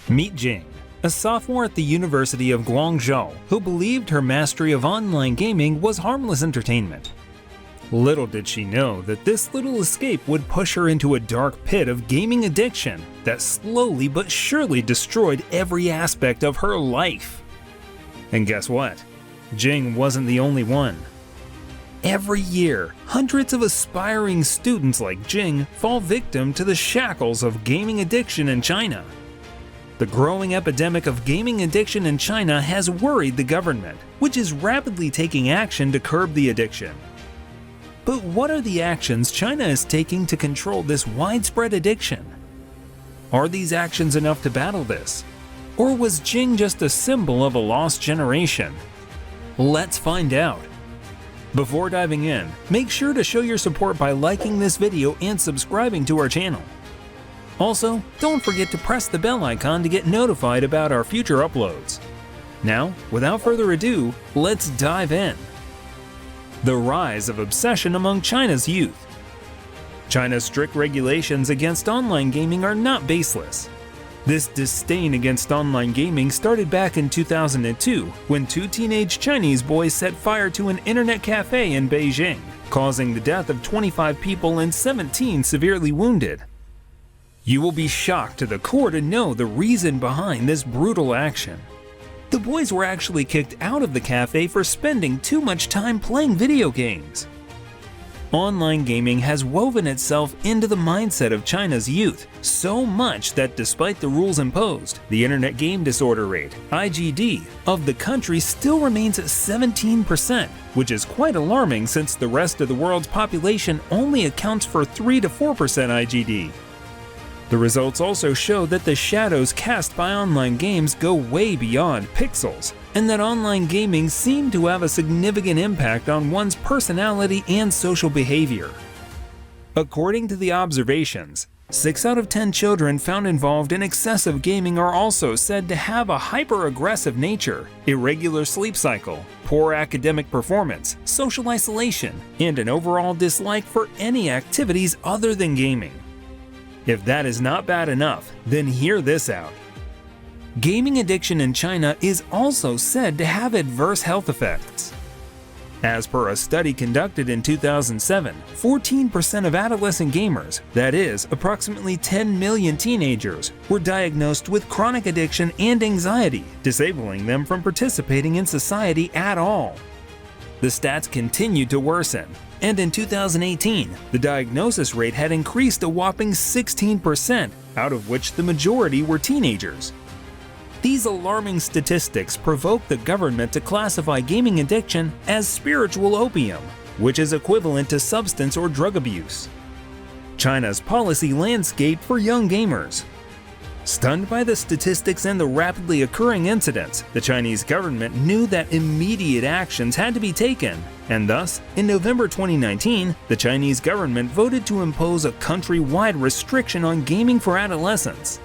Meet Jing, a sophomore at the University of Guangzhou who believed her mastery of online gaming was harmless entertainment. Little did she know that this little escape would push her into a dark pit of gaming addiction that slowly but surely destroyed every aspect of her life. And guess what? Jing wasn't the only one. Every year, hundreds of aspiring students like Jing fall victim to the shackles of gaming addiction in China. The growing epidemic of gaming addiction in China has worried the government, which is rapidly taking action to curb the addiction. But what are the actions China is taking to control this widespread addiction? Are these actions enough to battle this? Or was Jing just a symbol of a lost generation? Let's find out. Before diving in, make sure to show your support by liking this video and subscribing to our channel. Also, don't forget to press the bell icon to get notified about our future uploads. Now, without further ado, let's dive in. The rise of obsession among China's youth. China's strict regulations against online gaming are not baseless. This disdain against online gaming started back in 2002 when two teenage Chinese boys set fire to an internet cafe in Beijing, causing the death of 25 people and 17 severely wounded. You will be shocked to the core to know the reason behind this brutal action. The boys were actually kicked out of the cafe for spending too much time playing video games. Online gaming has woven itself into the mindset of China's youth so much that despite the rules imposed, the Internet Game Disorder Rate, IGD, of the country still remains at 17%, which is quite alarming since the rest of the world's population only accounts for 3 to 4% IGD. The results also show that the shadows cast by online games go way beyond pixels, and that online gaming seems to have a significant impact on one's personality and social behavior. According to the observations, 6 out of 10 children found involved in excessive gaming are also said to have a hyper-aggressive nature, irregular sleep cycle, poor academic performance, social isolation, and an overall dislike for any activities other than gaming. If that is not bad enough, then hear this out. Gaming addiction in China is also said to have adverse health effects. As per a study conducted in 2007, 14% of adolescent gamers, that is, approximately 10 million teenagers, were diagnosed with chronic addiction and anxiety, disabling them from participating in society at all. The stats continued to worsen, and in 2018, the diagnosis rate had increased a whopping 16%, out of which the majority were teenagers. These alarming statistics provoke the government to classify gaming addiction as spiritual opium, which is equivalent to substance or drug abuse. China's policy landscape for young gamers. Stunned by the statistics and the rapidly occurring incidents, the Chinese government knew that immediate actions had to be taken, and thus, in November 2019, the Chinese government voted to impose a country-wide restriction on gaming for adolescents.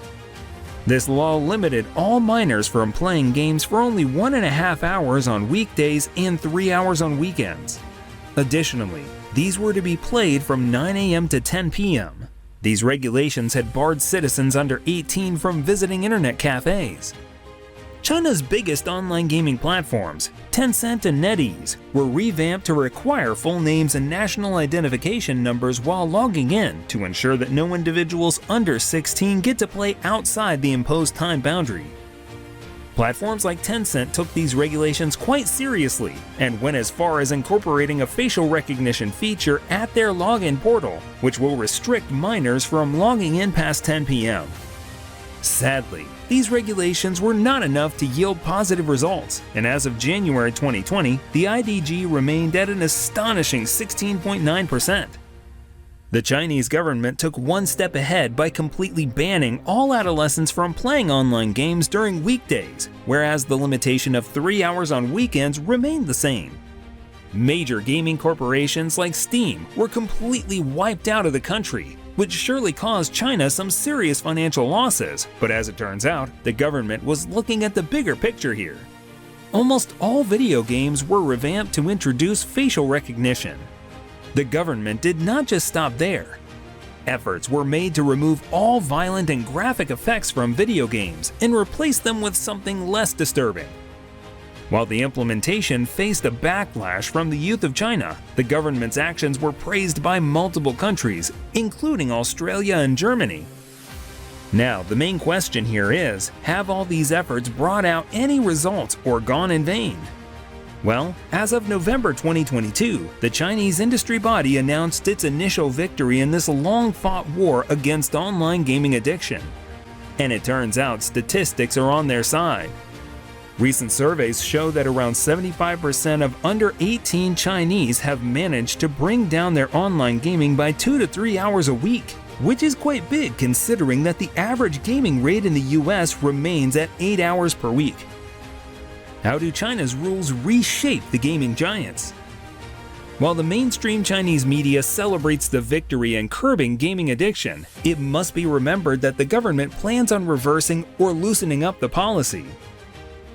This law limited all minors from playing games for only 1.5 hours on weekdays and 3 hours on weekends. Additionally, these were to be played from 9 a.m. to 10 p.m. These regulations had barred citizens under 18 from visiting internet cafes. China's biggest online gaming platforms, Tencent and NetEase, were revamped to require full names and national identification numbers while logging in to ensure that no individuals under 16 get to play outside the imposed time boundary. Platforms like Tencent took these regulations quite seriously and went as far as incorporating a facial recognition feature at their login portal, which will restrict minors from logging in past 10 p.m. Sadly, these regulations were not enough to yield positive results, and as of January 2020, the IDG remained at an astonishing 16.9%. The Chinese government took one step ahead by completely banning all adolescents from playing online games during weekdays, whereas the limitation of 3 hours on weekends remained the same. Major gaming corporations like Steam were completely wiped out of the country, which surely caused China some serious financial losses, but as it turns out, the government was looking at the bigger picture here. Almost all video games were revamped to introduce facial recognition. The government did not just stop there. Efforts were made to remove all violent and graphic effects from video games and replace them with something less disturbing. While the implementation faced a backlash from the youth of China, the government's actions were praised by multiple countries, including Australia and Germany. Now, the main question here is, have all these efforts brought out any results or gone in vain? Well, as of November 2022, the Chinese industry body announced its initial victory in this long-fought war against online gaming addiction. And it turns out statistics are on their side. Recent surveys show that around 75% of under 18 Chinese have managed to bring down their online gaming by 2 to 3 hours a week, which is quite big considering that the average gaming rate in the US remains at 8 hours per week. How do China's rules reshape the gaming giants? While the mainstream Chinese media celebrates the victory in curbing gaming addiction, it must be remembered that the government plans on reversing or loosening up the policy.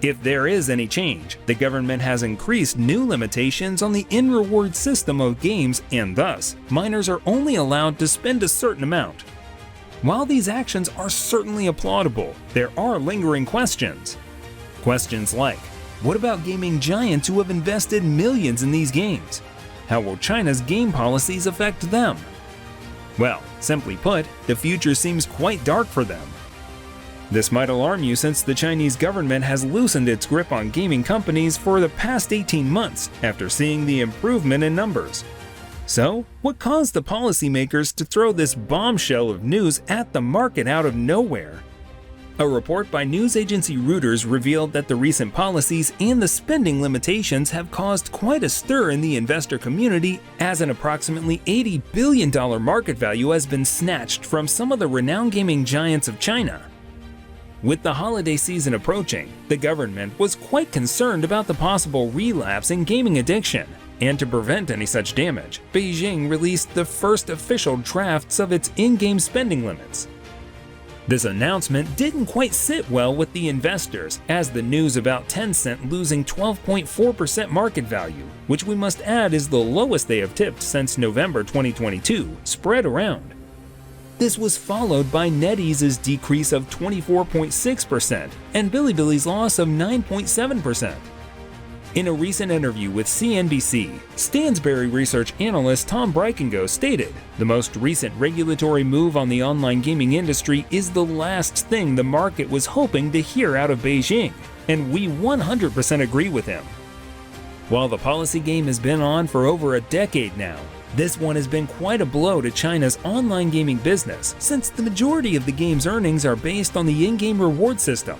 If there is any change, the government has increased new limitations on the in-reward system of games, and thus, minors are only allowed to spend a certain amount. While these actions are certainly applaudable, there are lingering questions. Questions like, what about gaming giants who have invested millions in these games? How will China's game policies affect them? Well, simply put, the future seems quite dark for them. This might alarm you since the Chinese government has loosened its grip on gaming companies for the past 18 months after seeing the improvement in numbers. So, what caused the policymakers to throw this bombshell of news at the market out of nowhere? A report by news agency Reuters revealed that the recent policies and the spending limitations have caused quite a stir in the investor community, as an approximately $80 billion market value has been snatched from some of the renowned gaming giants of China. With the holiday season approaching, the government was quite concerned about the possible relapse in gaming addiction, and to prevent any such damage, Beijing released the first official drafts of its in-game spending limits. This announcement didn't quite sit well with the investors, as the news about Tencent losing 12.4% market value, which we must add is the lowest they have tipped since November 2022, spread around. This was followed by NetEase's decrease of 24.6% and Bilibili's loss of 9.7%. In a recent interview with CNBC, Stansberry research analyst Tom Brikengo stated, "The most recent regulatory move on the online gaming industry is the last thing the market was hoping to hear out of Beijing, and we 100% agree with him." While the policy game has been on for over a decade now, this one has been quite a blow to China's online gaming business, since the majority of the game's earnings are based on the in-game reward system.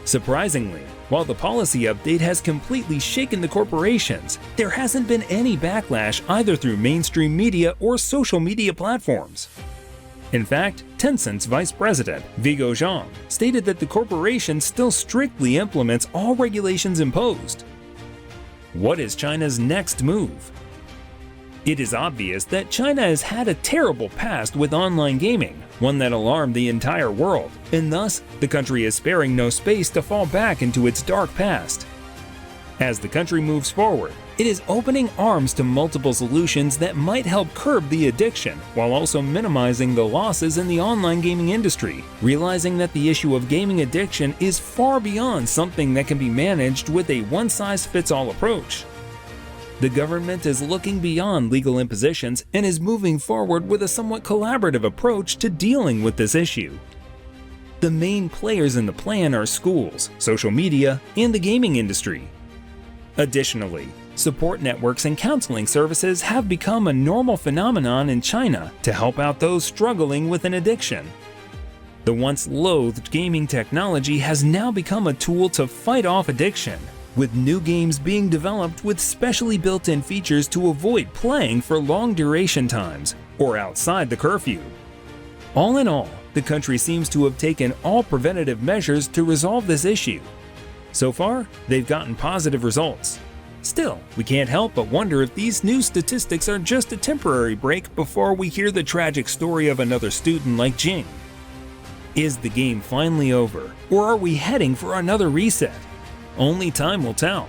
Surprisingly, while the policy update has completely shaken the corporations, there hasn't been any backlash either through mainstream media or social media platforms. In fact, Tencent's vice president, Vigo Zhang, stated that the corporation still strictly implements all regulations imposed. What is China's next move? It is obvious that China has had a terrible past with online gaming, one that alarmed the entire world, and thus, the country is sparing no space to fall back into its dark past. As the country moves forward, it is opening arms to multiple solutions that might help curb the addiction while also minimizing the losses in the online gaming industry, realizing that the issue of gaming addiction is far beyond something that can be managed with a one-size-fits-all approach. The government is looking beyond legal impositions and is moving forward with a somewhat collaborative approach to dealing with this issue. The main players in the plan are schools, social media, and the gaming industry. Additionally, support networks and counseling services have become a normal phenomenon in China to help out those struggling with an addiction. The once loathed gaming technology has now become a tool to fight off addiction, with new games being developed with specially built-in features to avoid playing for long duration times or outside the curfew. All in all, the country seems to have taken all preventative measures to resolve this issue. So far, they've gotten positive results. Still, we can't help but wonder if these new statistics are just a temporary break before we hear the tragic story of another student like Jing. Is the game finally over, or are we heading for another reset? Only time will tell.